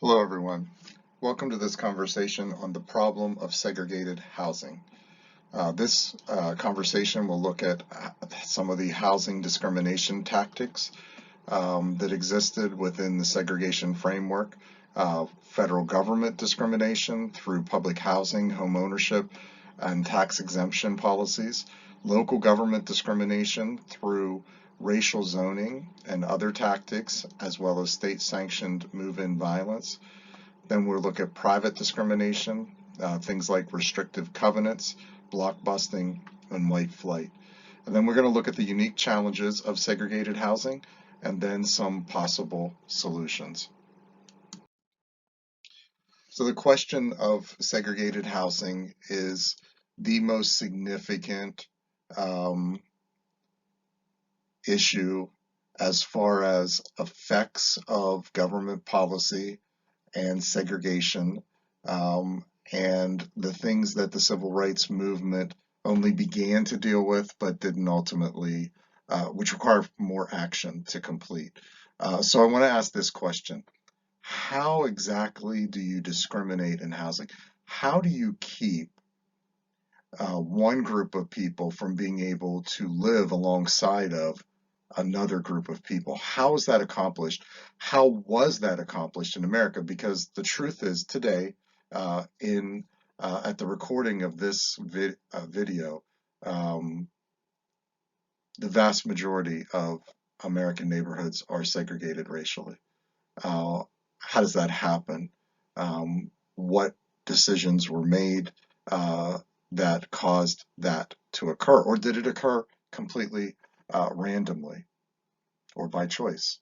Hello, everyone. Welcome to this conversation on the problem of segregated housing. This conversation will look at some of the housing discrimination tactics that existed within the segregation framework, federal government discrimination through public housing, home ownership, and tax exemption policies, local government discrimination through racial zoning and other tactics, as well as state-sanctioned move-in violence. Then we'll look at private discrimination, things like restrictive covenants, block busting, and white flight. And then we're going to look at the unique challenges of segregated housing and then some possible solutions. So the question of segregated housing is the most significant issue as far as effects of government policy and segregation, and the things that the civil rights movement only began to deal with but didn't ultimately, which require more action to complete. So I want to ask this question. How exactly do you discriminate in housing? How do you keep one group of people from being able to live alongside of another group of people? How is that accomplished? How was that accomplished in America? Because the truth is today, at the recording of this video, the vast majority of American neighborhoods are segregated racially. How does that happen? What decisions were made that caused that to occur? Or did it occur completely randomly or by choice?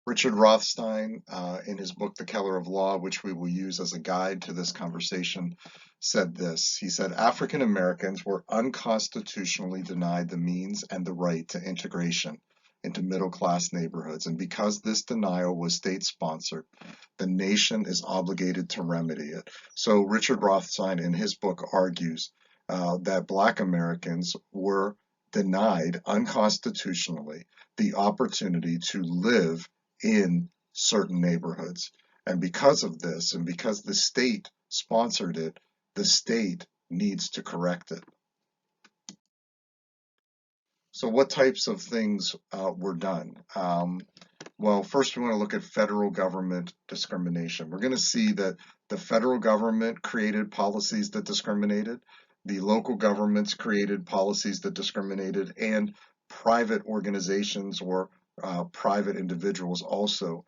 Richard Rothstein, in his book, The Color of Law, which we will use as a guide to this conversation, said this. He said, African Americans were unconstitutionally denied the means and the right to integration into middle-class neighborhoods. And because this denial was state-sponsored, the nation is obligated to remedy it. So Richard Rothstein, in his book, argues that Black Americans were denied unconstitutionally the opportunity to live in certain neighborhoods. And because of this, and because the state sponsored it, the state needs to correct it. So what types of things were done? Well, first we want to look at federal government discrimination. We're going to see that the federal government created policies that discriminated, the local governments created policies that discriminated, and private organizations or private individuals also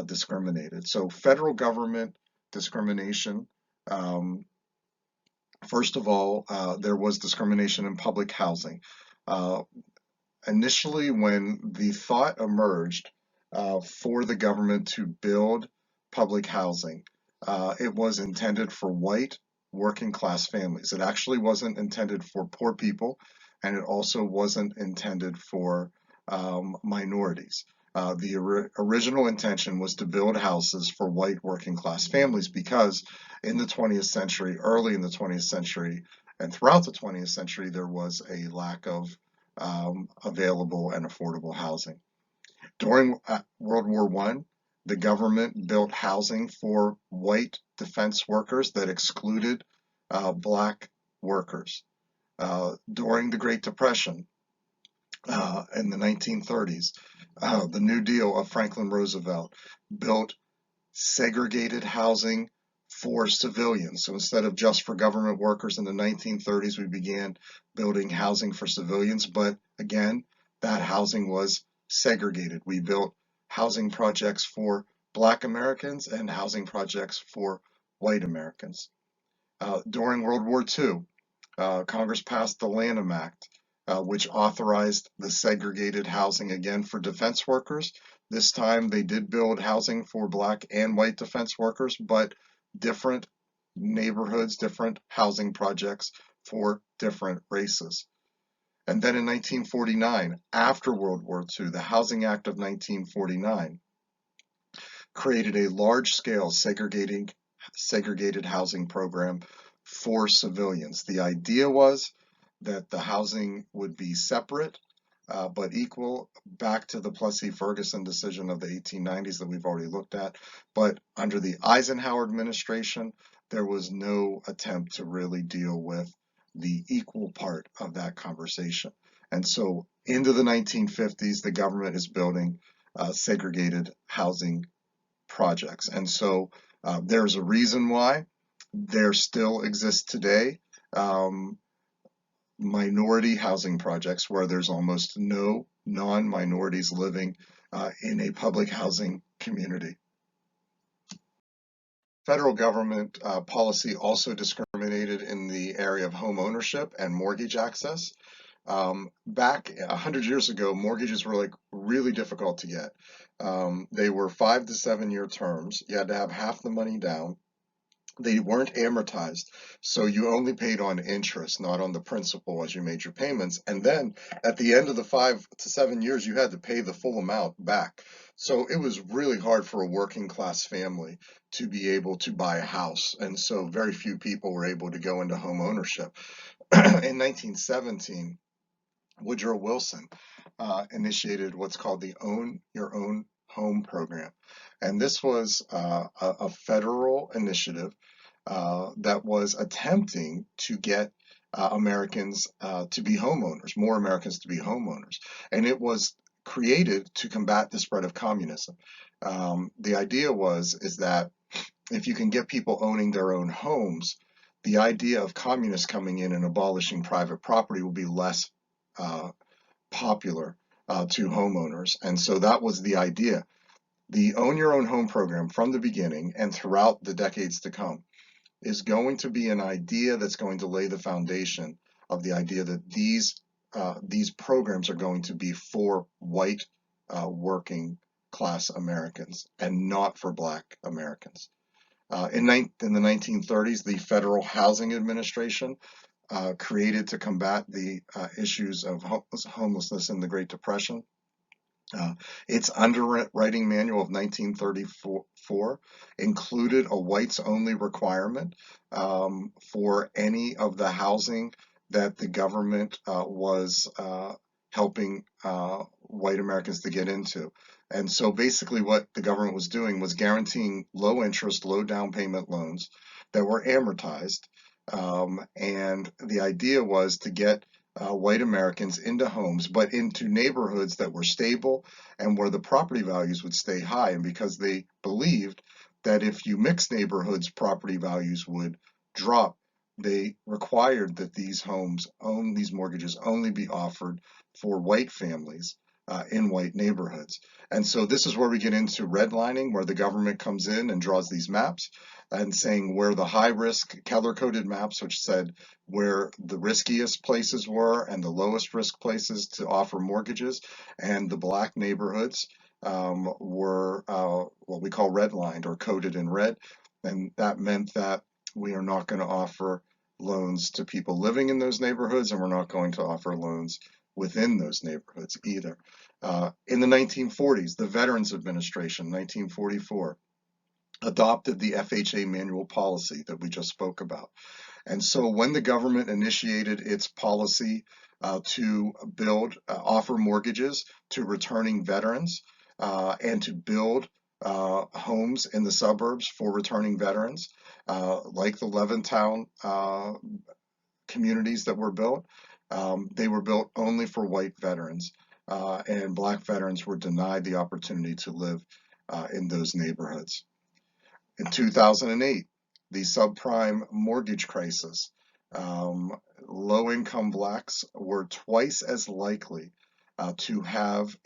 discriminated. So federal government discrimination, first of all, there was discrimination in public housing. Initially, when the thought emerged for the government to build public housing, it was intended for white working class families. It actually wasn't intended for poor people, and it also wasn't intended for minorities. The original intention was to build houses for white working class families because in the 20th century, early in the 20th century, and throughout the 20th century, there was a lack of available and affordable housing. During World War I, the government built housing for white defense workers that excluded black workers. During the Great Depression, in the 1930s, the New Deal of Franklin Roosevelt built segregated housing for civilians. So instead of just for government workers in the 1930s, we began building housing for civilians. But again, that housing was segregated. We built housing projects for Black Americans and housing projects for white Americans. During World War II, Congress passed the Lanham Act, which authorized the segregated housing again for defense workers. This time they did build housing for Black and white defense workers, but different neighborhoods, different housing projects for different races. And then in 1949, after World War II, the Housing Act of 1949 created a large-scale segregated housing program for civilians. The idea was that the housing would be separate, but equal, back to the Plessy-Ferguson decision of the 1890s that we've already looked at. But under the Eisenhower administration, there was no attempt to really deal with the equal part of that conversation. And so into the 1950s, the government is building segregated housing projects. And so there's a reason why there still exists today minority housing projects where there's almost no non-minorities living in a public housing community. Federal government policy also discriminated in the area of home ownership and mortgage access. Back 100 years ago, mortgages were like really difficult to get. They were 5 to 7 year terms. You had to have half the money down. They weren't amortized, so you only paid on interest, not on the principal as you made your payments. And then at the end of the 5 to 7 years, you had to pay the full amount back. So it was really hard for a working class family to be able to buy a house. And so very few people were able to go into home ownership. In 1917, Woodrow Wilson initiated what's called the Own Your Own Home program. And this was a federal initiative that was attempting to get Americans to be homeowners, more Americans to be homeowners. And it was created to combat the spread of communism. The idea is that if you can get people owning their own homes, the idea of communists coming in and abolishing private property will be less uh, popular to homeowners. And so that was the idea. The Own Your Own Home program from the beginning and throughout the decades to come is going to be an idea that's going to lay the foundation of the idea that these programs are going to be for white working class Americans and not for black Americans. In the 1930s, the Federal Housing Administration created to combat the issues of homelessness in the Great Depression. Its underwriting manual of 1934 included a whites only requirement for any of the housing that the government was helping white Americans to get into. And so basically what the government was doing was guaranteeing low interest, low down payment loans that were amortized. And the idea was to get white Americans into homes, but into neighborhoods that were stable and where the property values would stay high. And because they believed that if you mix neighborhoods, property values would drop, they required that these mortgages only be offered for white families in white neighborhoods. And so this is where we get into redlining, where the government comes in and draws these maps and saying where the high risk color-coded maps, which said where the riskiest places were and the lowest risk places to offer mortgages, and the black neighborhoods were what we call redlined or coded in red. And that meant that we are not going to offer loans to people living in those neighborhoods, and we're not going to offer loans within those neighborhoods either. In the 1940s, the Veterans Administration, 1944, adopted the FHA manual policy that we just spoke about. And so when the government initiated its policy to offer mortgages to returning veterans and to build homes in the suburbs for returning veterans, like the Levittown communities that were built, they were built only for white veterans, and black veterans were denied the opportunity to live in those neighborhoods. In 2008, the subprime mortgage crisis, low-income blacks were twice as likely to have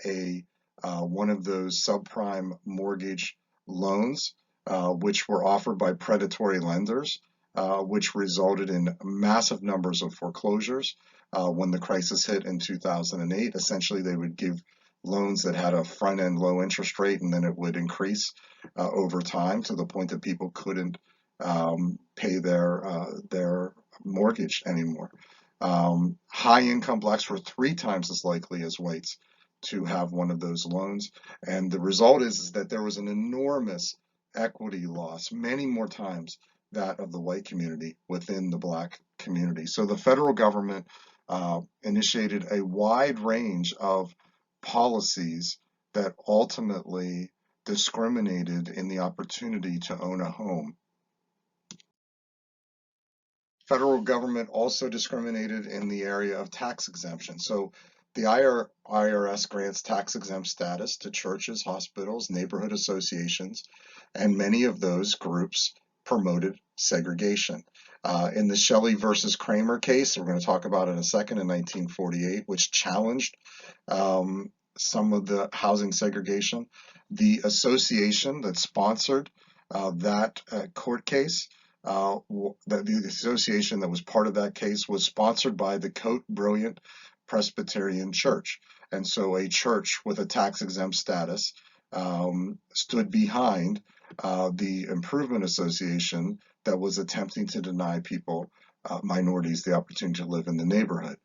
one of those subprime mortgage loans, which were offered by predatory lenders, which resulted in massive numbers of foreclosures. When the crisis hit in 2008, essentially they would give loans that had a front-end low interest rate, and then it would increase over time to the point that people couldn't pay their mortgage anymore. High-income blacks were 3 times as likely as whites to have one of those loans, and the result is that there was an enormous equity loss, many more times that of the white community within the black community. So the federal government initiated a wide range of policies that ultimately discriminated in the opportunity to own a home. Federal government also discriminated in the area of tax exemption. So the IRS grants tax exempt status to churches, hospitals, neighborhood associations, and many of those groups promoted segregation. In the Shelley versus Kramer case, we're going to talk about in a second, in 1948, which challenged some of the housing segregation, the association that sponsored that court case, the association that was part of that case was sponsored by the Cote Brilliant Presbyterian Church. And so a church with a tax exempt status stood behind the Improvement Association that was attempting to deny people, minorities, the opportunity to live in the neighborhood.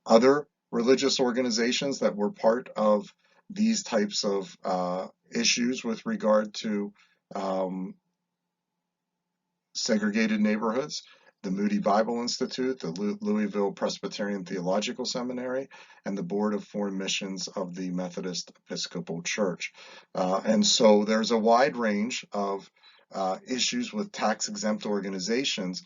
Other religious organizations that were part of these types of issues with regard to segregated neighborhoods, the Moody Bible Institute, the Louisville Presbyterian Theological Seminary, and the Board of Foreign Missions of the Methodist Episcopal Church. And so there's a wide range of issues with tax-exempt organizations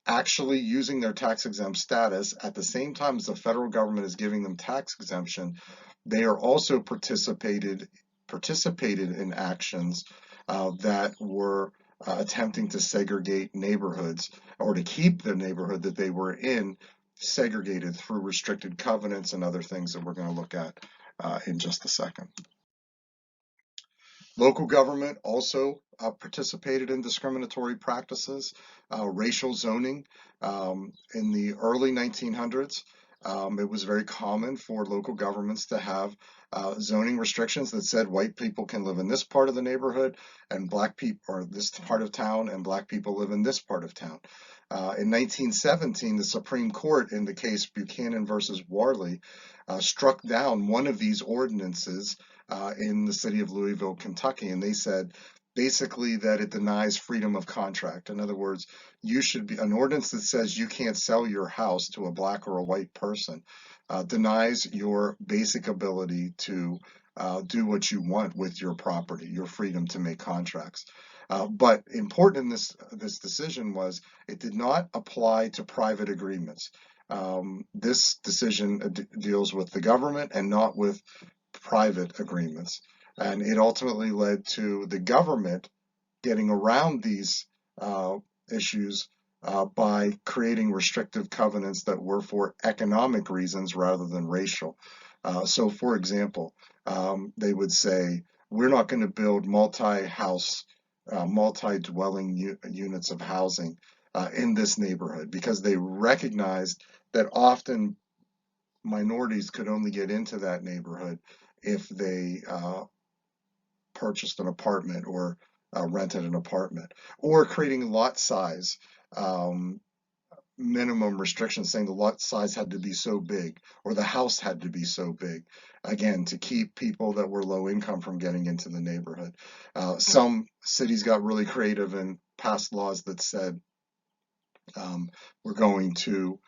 actually using their tax-exempt status at the same time as the federal government is giving them tax exemption. They are also participated in actions that were attempting to segregate neighborhoods or to keep the neighborhood that they were in segregated through restricted covenants and other things that we're going to look at in just a second. Local government also participated in discriminatory practices, racial zoning. In the early 1900s, it was very common for local governments to have zoning restrictions that said white people can live in this part of the neighborhood and black people, or this part of town, and black people live in this part of town. In 1917, the Supreme Court, in the case Buchanan versus Warley, struck down one of these ordinances in the city of Louisville, Kentucky, and they said basically that it denies freedom of contract. In other words, you should be an ordinance that says you can't sell your house to a black or a white person denies your basic ability to do what you want with your property, your freedom to make contracts. But important in this decision was it did not apply to private agreements. This decision deals with the government and not with private agreements. And it ultimately led to the government getting around these issues by creating restrictive covenants that were for economic reasons rather than racial. So, for example, they would say, we're not going to build multi-house, multi-dwelling units of housing in this neighborhood because they recognized that often minorities could only get into that neighborhood if they purchased an apartment or rented an apartment, or creating lot size minimum restrictions, saying the lot size had to be so big or the house had to be so big, again, to keep people that were low income from getting into the neighborhood. Some cities got really creative and passed laws that said we're going to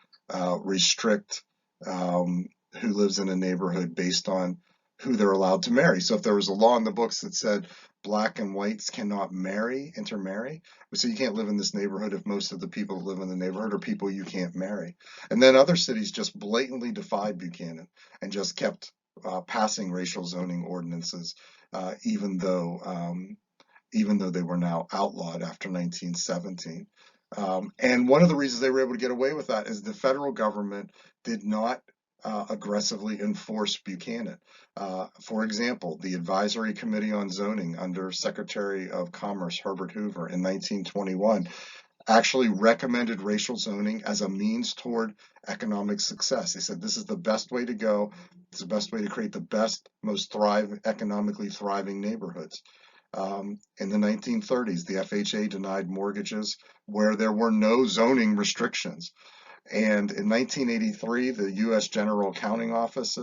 restrict who lives in a neighborhood based on who they're allowed to marry. So if there was a law in the books that said black and whites cannot intermarry, so you can't live in this neighborhood if most of the people who live in the neighborhood are people you can't marry. And then other cities just blatantly defied Buchanan and just kept passing racial zoning ordinances, even though they were now outlawed after 1917. And one of the reasons they were able to get away with that is the federal government did not aggressively enforce Buchanan. For example, the Advisory Committee on Zoning under Secretary of Commerce Herbert Hoover in 1921 actually recommended racial zoning as a means toward economic success. They said this is the best way to go. It's the best way to create the best, most economically thriving neighborhoods. In the 1930s, the FHA denied mortgages where there were no zoning restrictions. And in 1983, the U.S. General Accounting Office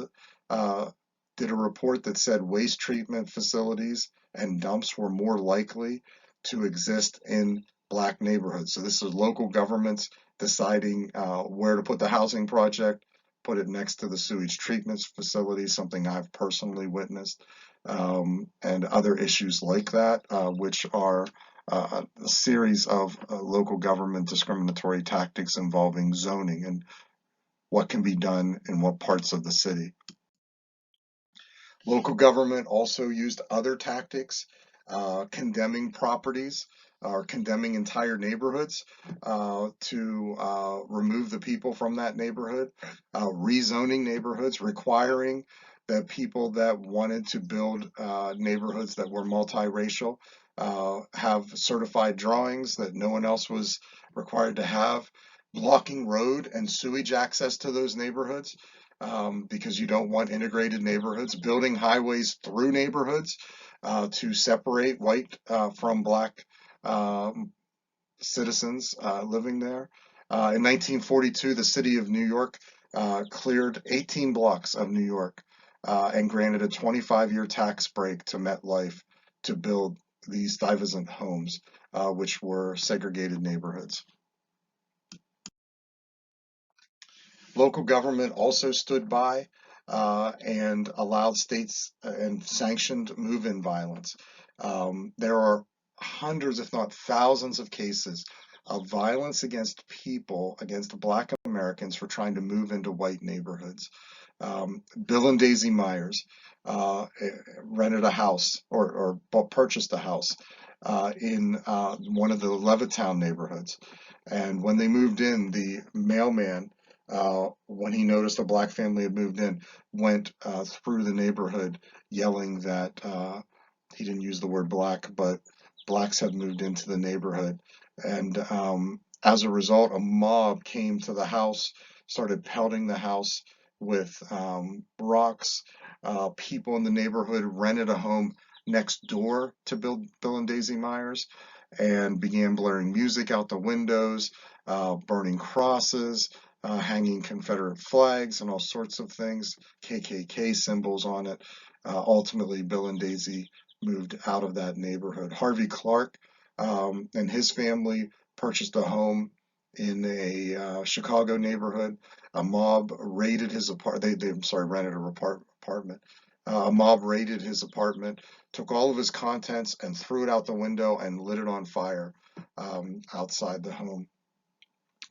did a report that said waste treatment facilities and dumps were more likely to exist in black neighborhoods. So this is local governments deciding where to put the housing project, put it next to the sewage treatment facility, something I've personally witnessed, and other issues like that, which are a series of local government discriminatory tactics involving zoning and what can be done in what parts of the city. Local government also used other tactics, condemning properties or condemning entire neighborhoods to remove the people from that neighborhood, rezoning neighborhoods, requiring that people that wanted to build neighborhoods that were multiracial have certified drawings that no one else was required to have, blocking road and sewage access to those neighborhoods because you don't want integrated neighborhoods, building highways through neighborhoods to separate white from black um, citizens living there. In 1942, the city of New York cleared 18 blocks of New York and granted a 25-year tax break to MetLife to build these Stuyvesant homes, which were segregated neighborhoods. Local government also stood by and allowed states and sanctioned move-in violence. There are hundreds, if not thousands, of cases of violence against people, against Black Americans for trying to move into white neighborhoods. Bill and Daisy Myers rented a house or purchased a house in one of the Levittown neighborhoods. And when they moved in, the mailman, when he noticed a black family had moved in, went through the neighborhood yelling that he didn't use the word black, but blacks had moved into the neighborhood. And as a result, a mob came to the house, started pelting the house with rocks. People in the neighborhood rented a home next door to Bill and Daisy Myers and began blaring music out the windows, burning crosses, hanging Confederate flags and all sorts of things, KKK symbols on it. Ultimately, Bill and Daisy moved out of that neighborhood. Harvey Clark and his family purchased a home in a Chicago neighborhood. A mob raided his apartment. They rented an apartment. A mob raided his apartment, took all of his contents and threw it out the window and lit it on fire outside the home.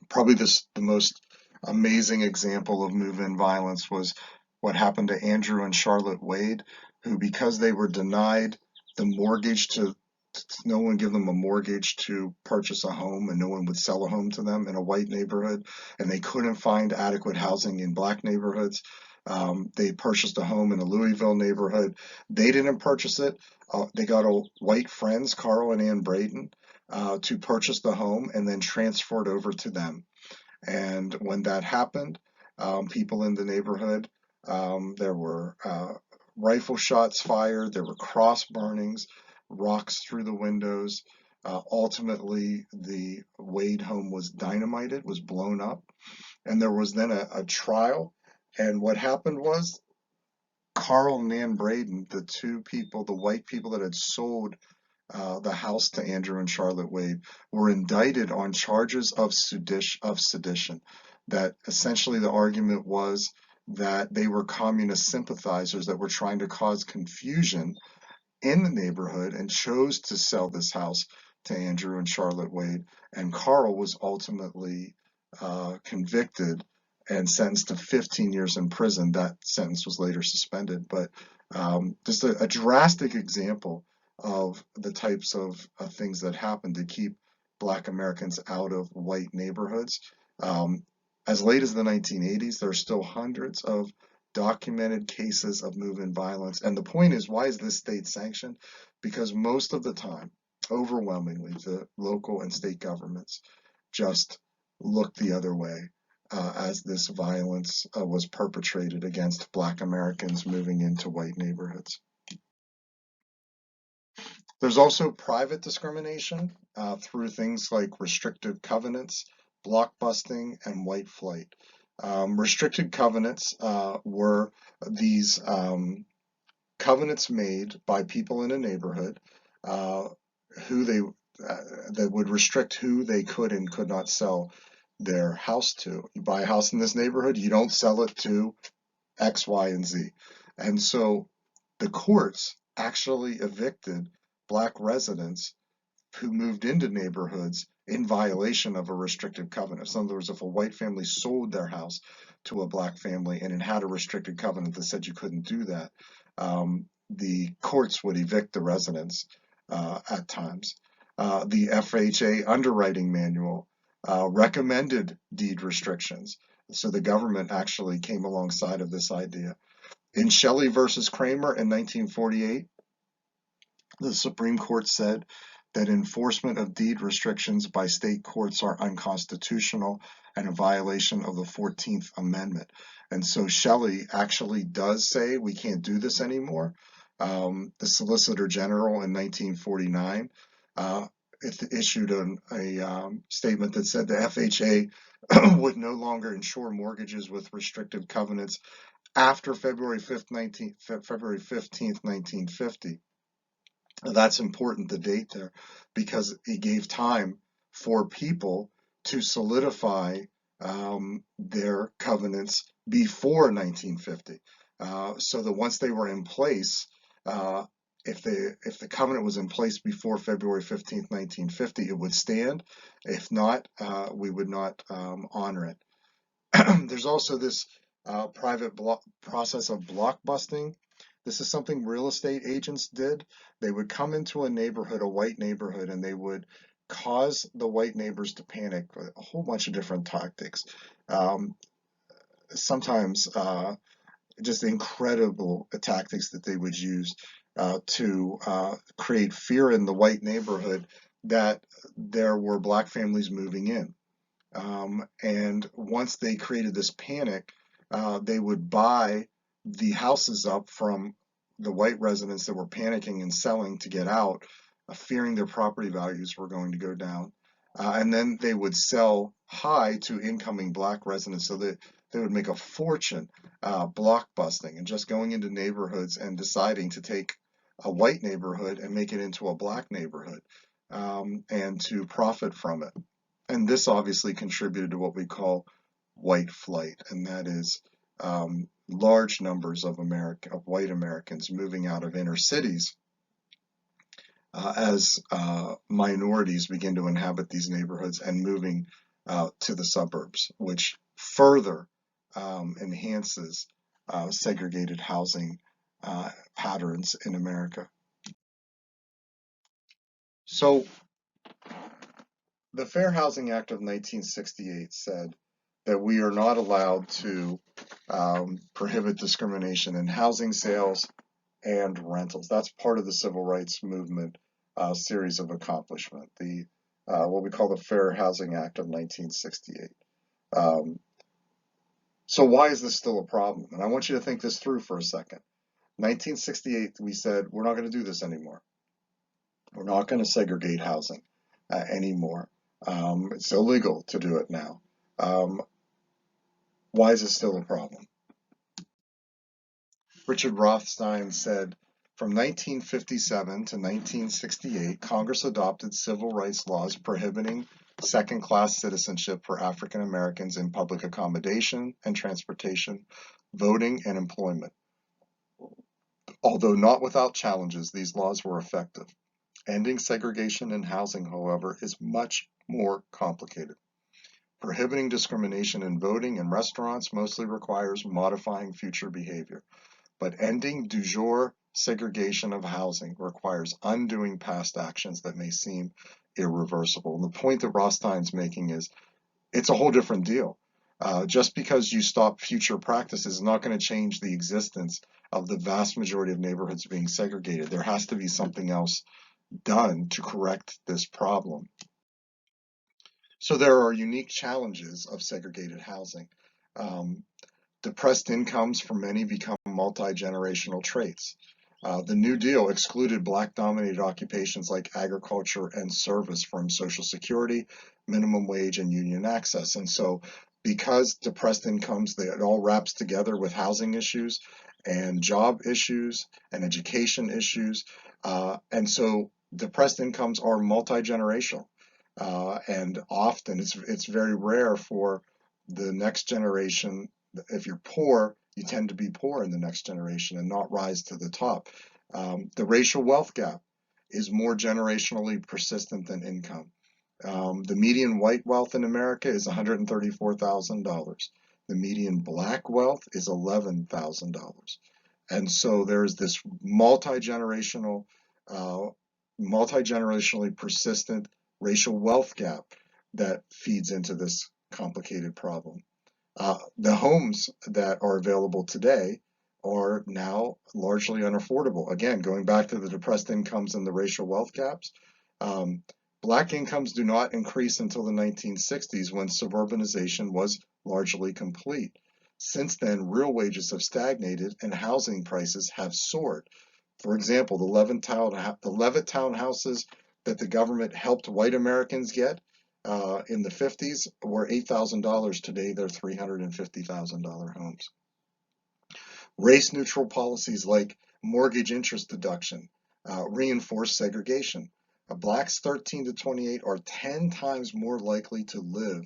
Probably the most amazing example of move-in violence was what happened to Andrew and Charlotte Wade, who, because they were denied the mortgage to no one give them a mortgage to purchase a home, and no one would sell a home to them in a white neighborhood, and they couldn't find adequate housing in black neighborhoods. They purchased a home in a Louisville neighborhood. They didn't purchase it. They got a white friends, Carl and Ann Braden, to purchase the home and then transfer it over to them. And when that happened, people in the neighborhood, there were rifle shots fired, there were cross burnings, rocks through the windows. Ultimately, the Wade home was dynamited, was blown up, and there was then a trial. And what happened was Carl and Nan Braden, the two people, the white people that had sold the house to Andrew and Charlotte Wade, were indicted on charges of sedition. That essentially the argument was that they were communist sympathizers that were trying to cause confusion in the neighborhood and chose to sell this house to Andrew and Charlotte Wade. And Carl was ultimately convicted and sentenced to 15 years in prison. That sentence was later suspended, but just a drastic example of the types of things that happen to keep Black Americans out of white neighborhoods. Um, as late as the 1980s, there are still hundreds of documented cases of move-in violence. And the point is, why is this state sanctioned? Because most of the time, overwhelmingly, the local and state governments just looked the other way as this violence was perpetrated against Black Americans moving into white neighborhoods. There's also private discrimination through things like restrictive covenants, blockbusting, and white flight. Restricted covenants were these covenants made by people in a neighborhood uh, who they that would restrict who they could and could not sell their house to. You buy a house in this neighborhood, you don't sell it to X, Y, and Z. And so the courts actually evicted black residents who moved into neighborhoods in violation of a restrictive covenant. So in other words, if a white family sold their house to a black family and it had a restricted covenant that said you couldn't do that, the courts would evict the residents at times. The FHA underwriting manual recommended deed restrictions. So the government actually came alongside of this idea. In Shelley versus Kramer in 1948, the Supreme Court said that enforcement of deed restrictions by state courts are unconstitutional and a violation of the 14th Amendment. And so Shelley actually does say we can't do this anymore. The Solicitor General in 1949 issued a statement that said the FHA would no longer insure mortgages with restrictive covenants after February 15th, 1950. That's important, the date there, because it gave time for people to solidify their covenants before 1950. So that once they were in place, uh, if the covenant was in place before February 15th, 1950, it would stand. If not, we would not honor it. There's also this private process of block busting. This is something real estate agents did. They would come into a neighborhood, a white neighborhood, and they would cause the white neighbors to panic with a whole bunch of different tactics. Um, Sometimes just incredible tactics that they would use to create fear in the white neighborhood that there were black families moving in. And once they created this panic, they would buy the houses up from the white residents that were panicking and selling to get out, fearing their property values were going to go down. And then they would sell high to incoming black residents so that they would make a fortune block busting and just going into neighborhoods and deciding to take a white neighborhood and make it into a black neighborhood and to profit from it. And this obviously contributed to what we call white flight, and that is large numbers of white Americans moving out of inner cities as minorities begin to inhabit these neighborhoods and moving to the suburbs, which further enhances segregated housing patterns in America. So the Fair Housing Act of 1968 said that we are not allowed to prohibit discrimination in housing sales and rentals. That's part of the civil rights movement series of accomplishment, the what we call the Fair Housing Act of 1968. Um, so why is this still a problem? And I want you to think this through for a second. 1968, we said we're not going to do this anymore. We're not going to segregate housing anymore. It's illegal to do it now. Um, why is it still a problem? Richard Rothstein said, from 1957 to 1968, Congress adopted civil rights laws prohibiting second-class citizenship for African Americans in public accommodation and transportation, voting, and employment. Although not without challenges, these laws were effective. Ending segregation in housing, however, is much more complicated. Prohibiting discrimination in voting in restaurants mostly requires modifying future behavior, but ending du jour segregation of housing requires undoing past actions that may seem irreversible. And the point that Rothstein's making is it's a whole different deal. Just because you stop future practices is not going to change the existence of the vast majority of neighborhoods being segregated. There has to be something else done to correct this problem. So there are unique challenges of segregated housing. Um, Depressed incomes for many become multi-generational traits. The New Deal excluded black-dominated occupations like agriculture and service from Social Security, minimum wage, and union access. And so because depressed incomes, it all wraps together with housing issues and job issues and education issues. And so depressed incomes are multi-generational. And often it's very rare for the next generation. If you're poor, you tend to be poor in the next generation and not rise to the top. The racial wealth gap is more generationally persistent than income. The median white wealth in America is $134,000. The median black wealth is $11,000. And so there's this uh, multi-generationally persistent racial wealth gap that feeds into this complicated problem. The homes that are available today are now largely unaffordable. Again, going back to the depressed incomes and the racial wealth gaps, um, black incomes do not increase until the 1960s when suburbanization was largely complete. Since then, real wages have stagnated and housing prices have soared. For example, the Levittown houses that the government helped white Americans get in the 50s were $8,000. Today, they're $350,000 homes. Race neutral policies like mortgage interest deduction reinforce segregation. Blacks 13 to 28 are 10 times more likely to live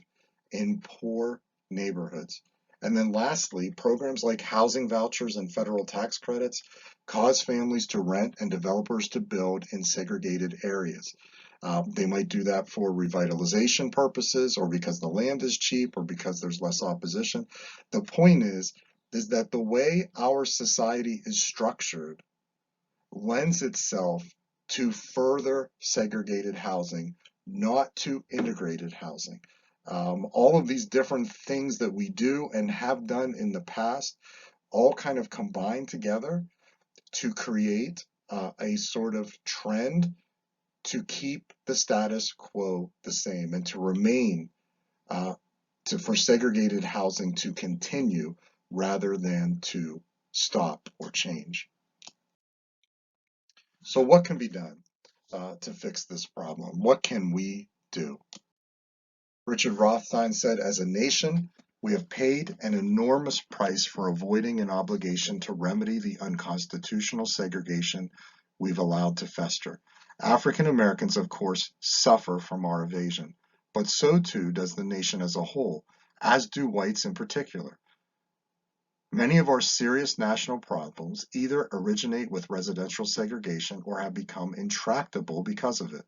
in poor neighborhoods. And then lastly, programs like housing vouchers and federal tax credits cause families to rent and developers to build in segregated areas. They might do that for revitalization purposes or because the land is cheap or because there's less opposition. The point is that the way our society is structured lends itself to further segregated housing, not to integrated housing. All of these different things that we do and have done in the past all kind of combine together to create a sort of trend to keep the status quo the same and to remain for segregated housing to continue rather than to stop or change. So what can be done to fix this problem? What can we do? Richard Rothstein said, as a nation, we have paid an enormous price for avoiding an obligation to remedy the unconstitutional segregation we've allowed to fester. African Americans, of course, suffer from our evasion, but so too does the nation as a whole, as do whites in particular. Many of our serious national problems either originate with residential segregation or have become intractable because of it.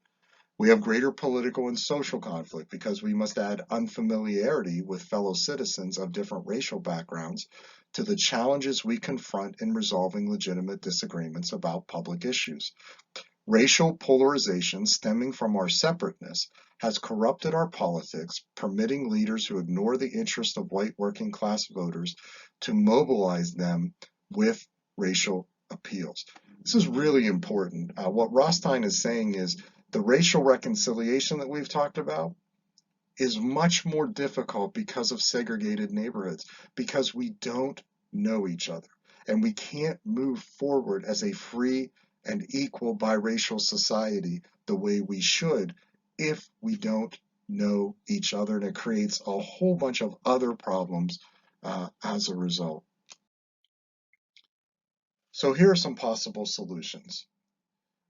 We have greater political and social conflict because we must add unfamiliarity with fellow citizens of different racial backgrounds to the challenges we confront in resolving legitimate disagreements about public issues. Racial polarization stemming from our separateness has corrupted our politics, permitting leaders who ignore the interests of white working class voters to mobilize them with racial appeals. This is really important. What Rothstein is saying is the racial reconciliation that we've talked about is much more difficult because of segregated neighborhoods, because we don't know each other. And we can't move forward as a free and equal biracial society the way we should if we don't know each other. And it creates a whole bunch of other problems as a result. So here are some possible solutions.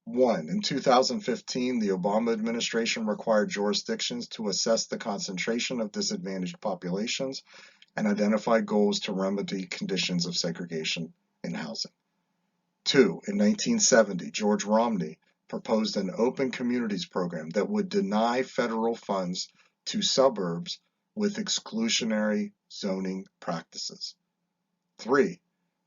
One, in 2015, the Obama administration required jurisdictions to assess the concentration of disadvantaged populations and identify goals to remedy conditions of segregation in housing. Two, in 1970, George Romney proposed an open communities program that would deny federal funds to suburbs with exclusionary zoning practices. Three,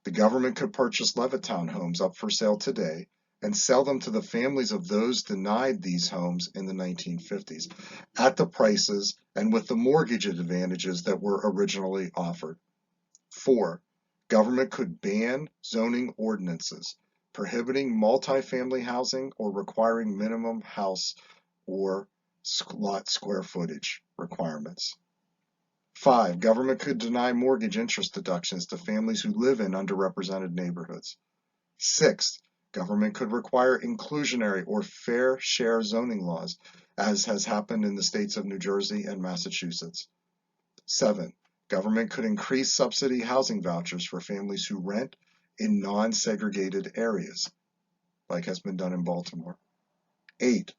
the government could purchase Levittown homes up for sale today and sell them to the families of those denied these homes in the 1950s at the prices and with the mortgage advantages that were originally offered. Four, government could ban zoning ordinances prohibiting multifamily housing or requiring minimum house or lot square footage requirements. Five, government could deny mortgage interest deductions to families who live in underrepresented neighborhoods. Six, government could require inclusionary or fair share zoning laws, as has happened in the states of New Jersey and Massachusetts. Seven, government could increase subsidy housing vouchers for families who rent in non-segregated areas, like has been done in Baltimore. Eight,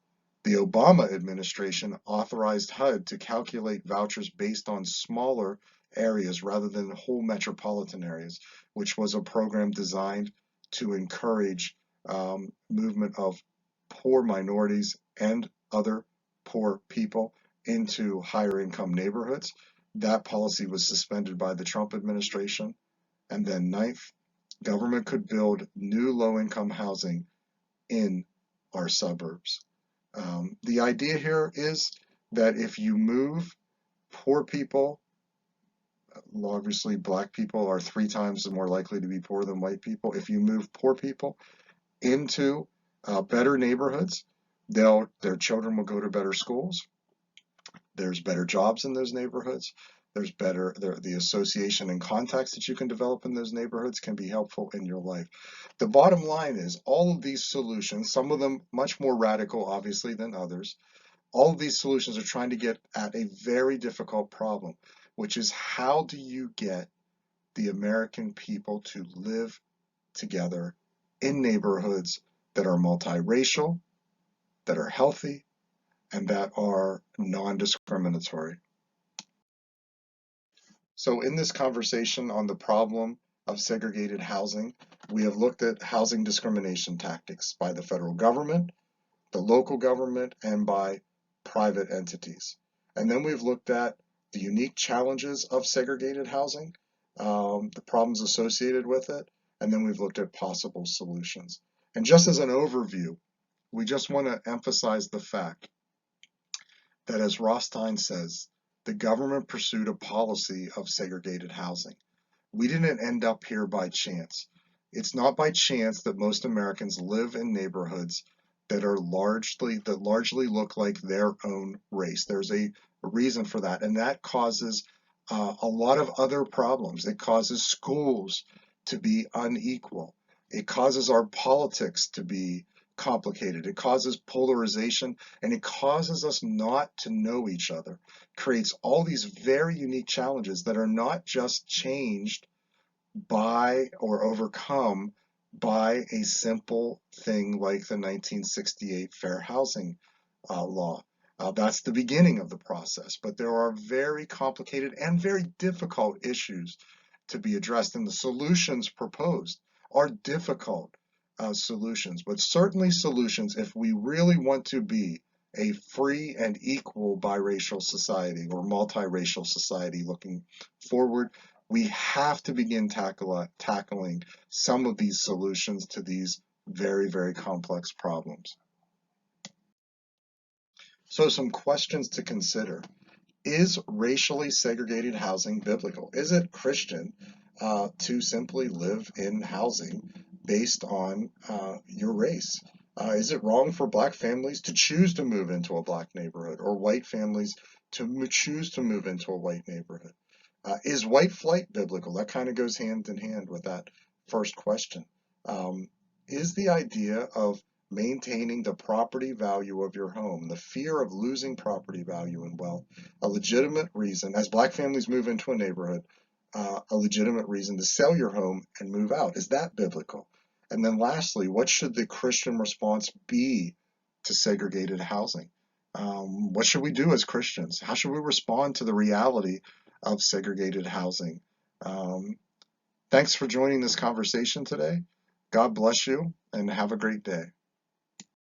The Obama administration authorized HUD to calculate vouchers based on smaller areas rather than whole metropolitan areas, which was a program designed to encourage movement of poor minorities and other poor people into higher income neighborhoods. That policy was suspended by the Trump administration. And then ninth, government could build new low income housing in our suburbs. The idea here is that if you move poor people, obviously black people are 3 times more likely to be poor than white people. If you move poor people into better neighborhoods, their children will go to better schools. There's better jobs in those neighborhoods. The association and contacts that you can develop in those neighborhoods can be helpful in your life. The bottom line is all of these solutions, some of them much more radical, obviously, than others, all of these solutions are trying to get at a very difficult problem, which is how do you get the American people to live together in neighborhoods that are multiracial, that are healthy, and that are non-discriminatory. So in this conversation on the problem of segregated housing, we have looked at housing discrimination tactics by the federal government, the local government, and by private entities. And then we've looked at the unique challenges of segregated housing, the problems associated with it, and then we've looked at possible solutions. And just as an overview, we just want to emphasize the fact that, as Rothstein says, the government pursued a policy of segregated housing. We didn't end up here by chance. It's not by chance that most Americans live in neighborhoods that largely look like their own race. There's a reason for that, and that causes a lot of other problems. It causes schools to be unequal. It causes our politics to be complicated. It causes polarization, and it causes us not to know each other. It creates all these very unique challenges that are not just changed by or overcome by a simple thing like the 1968 Fair Housing Law. That's the beginning of the process, but there are very complicated and very difficult issues to be addressed, and the solutions proposed are difficult solutions, but certainly solutions if we really want to be a free and equal biracial society or multiracial society looking forward. We have to begin tackling some of these solutions to these very, very complex problems. So some questions to consider. Is racially segregated housing biblical? Is it Christian to simply live in housing based on your race? Is it wrong for black families to choose to move into a black neighborhood or white families to choose to move into a white neighborhood? Is white flight biblical? That kind of goes hand in hand with that first question. Is the idea of maintaining the property value of your home, the fear of losing property value and wealth, a legitimate reason, as black families move into a neighborhood, a legitimate reason to sell your home and move out? Is that biblical? And then lastly, what should the Christian response be to segregated housing? What should we do as Christians? How should we respond to the reality of segregated housing? Um, Thanks for joining this conversation today. God bless you and have a great day.